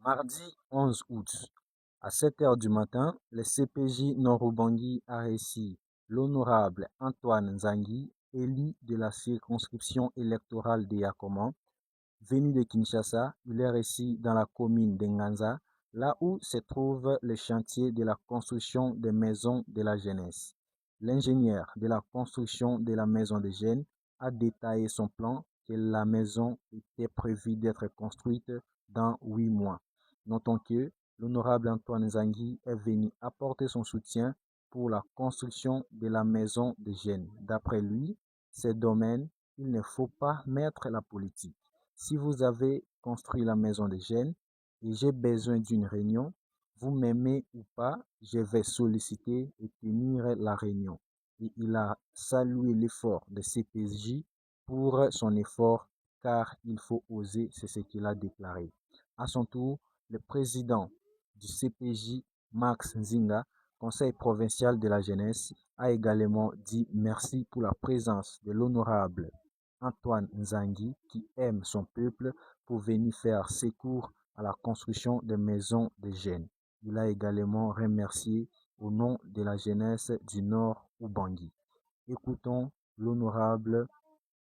Mardi 11 août, à 7 heures du matin, le CPJ Nord-Ubangui a reçu l'honorable Antoine Nzangi, élu de la circonscription électorale de Yakoma. Venu de Kinshasa, il est reçu dans la commune d'Enganza, là où se trouve le chantier de la construction des maisons de la jeunesse. L'ingénieur de la construction de la maison des jeunes a détaillé son plan que la maison était prévue d'être construite dans 8 mois. Notons que l'honorable Antoine Nzangi est venu apporter son soutien pour la construction de la maison des jeunes. D'après lui, ces domaines, il ne faut pas mettre la politique. Si vous avez construit la maison des jeunes et j'ai besoin d'une réunion, vous m'aimez ou pas, je vais solliciter et tenir la réunion. Et il a salué l'effort de CPJ pour son effort, car il faut oser, c'est ce qu'il a déclaré. À son tour, le président du CPJ, Max Nzinga, Conseil provincial de la jeunesse, a également dit merci pour la présence de l'honorable Antoine Nzangi, qui aime son peuple, pour venir faire secours à la construction des maisons des jeunes. Il a également remercié au nom de la jeunesse du Nord Ubangui. Écoutons l'honorable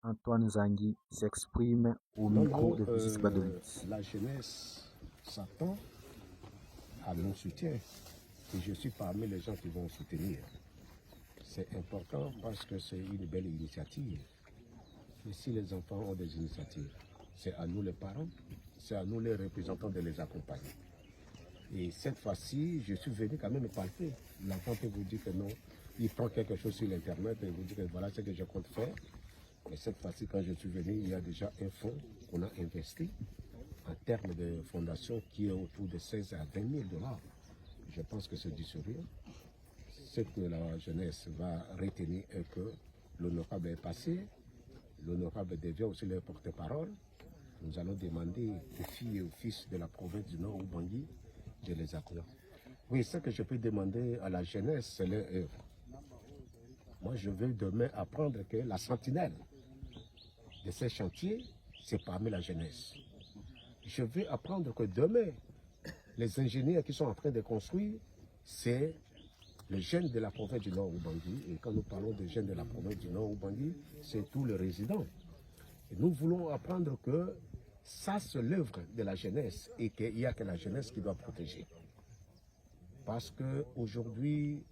Antoine Nzangi s'exprime au micro de Visis Badolit. La jeunesse s'attend à mon soutien et je suis parmi les gens qui vont soutenir. C'est important parce que c'est une belle initiative. Mais si les enfants ont des initiatives, c'est à nous les parents, c'est à nous les représentants de les accompagner. Et cette fois-ci, je suis venu quand même palper. L'enfant peut vous dire que non, il prend quelque chose sur l'internet et vous dit que voilà ce que je compte faire. Et cette fois-ci, quand je suis venu, il y a déjà un fonds qu'on a investi en termes de fondation qui est autour de 16 à 20 000 $. Je pense que c'est du sérieux. Ce que la jeunesse va retenir est que l'honorable est passé, l'honorable devient aussi le porte-parole. Nous allons demander aux filles et aux fils de la province du Nord Ubangui de les accueillir. Oui, ce que je peux demander à la jeunesse, c'est leur œuvre. Moi, je veux demain apprendre que la sentinelle de ces chantiers, c'est parmi la jeunesse. Je veux apprendre que demain, les ingénieurs qui sont en train de construire, c'est les jeunes de la province du Nord Ubangui. Et quand nous parlons des jeunes de la province du Nord Ubangui, c'est tous les résidents. Et nous voulons apprendre que ça, c'est l'œuvre de la jeunesse et qu'il n'y a que la jeunesse qui doit protéger. Parce qu'aujourd'hui,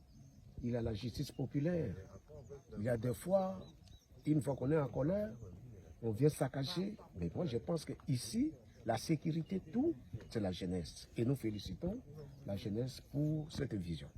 il y a la justice populaire. Il y a des fois, une fois qu'on est en colère, on vient saccager. Mais moi, je pense qu'ici, la sécurité, tout, c'est la jeunesse. Et nous félicitons la jeunesse pour cette vision.